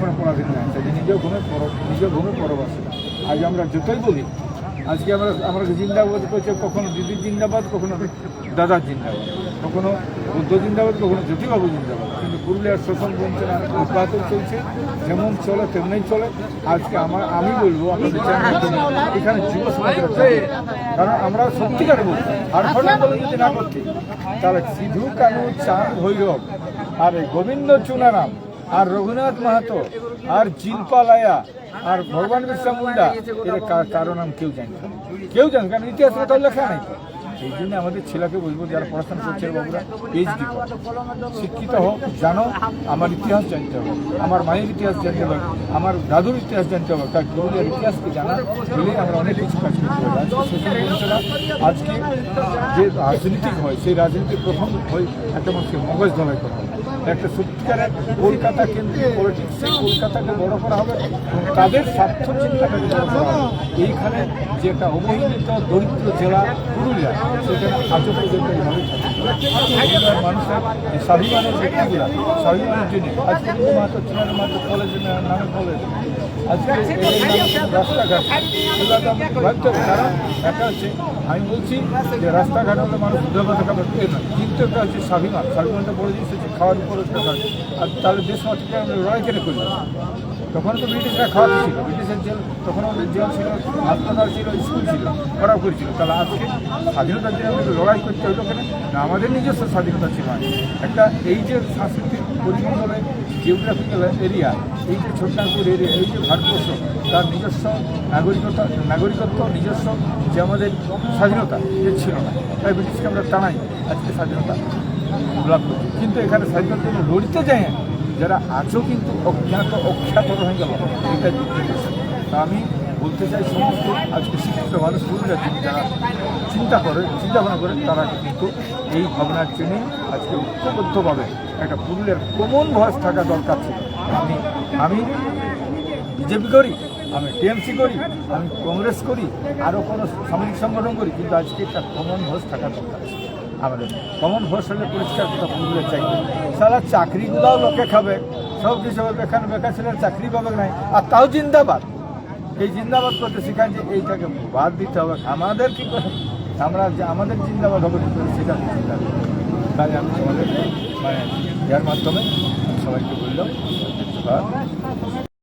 কখনো পরাধীন না, তাই নিজের ঘুমে পরবাসী। আজ আমরা যতই বলি, আজকে আমরা জিন্দাবাদ করছে, কখনো দিদির জিন্দাবাদ, কখনো দাদার জিন্দাবাদ, কখনো বুদ্ধ জিন্দাবাদ, কখনো জ্যোতিবাবু জিন্দাবাদ, কিন্তু পুরুলিয়ার শোষণ বঞ্চনা অব্যাহত চলছে, যেমন চলে তেমনি চলে। আজকে আমি বলবো আপনাদের এখানে যুব সমাজের, কারণ আমরা সত্যিকারে বলছি আর বলে যদি না করতে, তাহলে সিধু কানু, চাঁদ ভৈরব, আর গোবিন্দ চুনারাম, আর রঘুনাথ মাহাতো, আর জিলপালায়া, আর ভগবান বিরসা মুন্ডা, এর কারো নাম কেউ জানে না, কারণ ইতিহাসে তো লেখা নাই। সেই জন্য আমাদের ছেলেকে বলবো, যারা পড়াশোনা করছে বাবুরা, পিএইচডি শিক্ষিত হোক, জানো আমার ইতিহাস জানতে হবে, আমার মায়ের ইতিহাস জানতে হবে, আমার দাদুর ইতিহাস জানতে হবে, তার পুরুলিয়ার ইতিহাসকে জানা বলে আমরা অনেক কিছু কাজ করতে হবে। আজকে যে রাজনীতিক হয়, সেই রাজনীতির প্রথম হয় একটা মানুষকে মগজ ধলাই করা হবে, একটা সত্যিকারের কলকাতা কেন্দ্রিক পলিটিক্স, সেই কলকাতাকে বড় করা হবে এবং তাদের স্বার্থ চিন্তাটাকে বড় করা হবে। এইখানে যে একটা অবহেলিত দরিদ্র জেলা পুরুলিয়া, সেখানে আজও পর্যন্ত এইভাবেই থাকে মানুষের স্বাভিমানের ব্যক্তিগুলা, স্বাভিমানের জন্য আজকে কিন্তু মাত্র চিনার মাত্র কলেজের নামে কলেজ, আজকে রাস্তাঘাট এগুলো আমাকে ভাবতে হবে। কারণ একটা হচ্ছে, আমি বলছি যে রাস্তাঘাট হলে মানুষ উদ্যোগতা করতে না, কিন্তু একটা হচ্ছে স্বাভিমানটা বড় জিনিস হচ্ছে খাওয়ার উপর। আর তাহলে দেশ মাতৃকে আমরা লড়াই কেন করবো? তখন তো ব্রিটিশরা খাওয়াতে ছিল, ব্রিটিশের জেল, তখন আমাদের জেল ছিল, হাসপাতাল ছিল, স্কুল ছিল, করাও করেছিল। তাহলে আজকে স্বাধীনতার জন্য আমাদের লড়াই করতে হইল কেন না? আমাদের নিজস্ব স্বাধীনতা ছিল একটা। এই যে সাংস্কৃতিক পরিমণ্ডলে জিওগ্রাফিক্যাল এরিয়া, এই যে ছোটনাগপুর এরিয়া, এই যে ভারতবর্ষ, তার নিজস্ব নাগরিকত্ব, নিজস্ব যে আমাদের স্বাধীনতা যে ছিল না, তাই ব্রিটিশকে আমরা টানাই আজকে স্বাধীনতা লাভ করছি। কিন্তু এখানে স্বাধীনতার জন্য লড়তে যায় যারা আজও কিন্তু অখ্যাত হয়ে গেল, এটা তা আমি বলতে চাই সমস্ত আজকে শিক্ষিত মানুষ পুরুলিয়ার যারা চিন্তাভাবনা করেন, তারা কিন্তু এই ভাবনার জন্যে আজকে ঐক্যবদ্ধভাবে একটা পুরুলিয়ার কমন ভয়েস থাকা দরকার ছিল। আমি বিজেপি করি, আমি টিএমসি করি, আমি কংগ্রেস করি, আরও কোনো সামাজিক সংগঠন করি, কিন্তু আজকে একটা কমন ভয়েস থাকা দরকার আছে। আমাদের কমন ভয়েস হলে পরিষ্কার কথা পুরুলিয়া চাইবে। সারা চাকরিগুলোও লোকে খাবে, সব কিছু হবে, এখানে বেকার ছেলের চাকরি পাবে নাই, আর তাও জিন্দাবাদ। এই জিন্দাবাদ করতে শেখান যে এইটাকে বাদ দিতে হবে। আমাদের কী করে আমরা যে আমাদের জিন্দাবাদ হবে কী করে, সেটা চিন্তা করি। তাই আমি সবাইকে এর মাধ্যমে সবাইকে বললাম।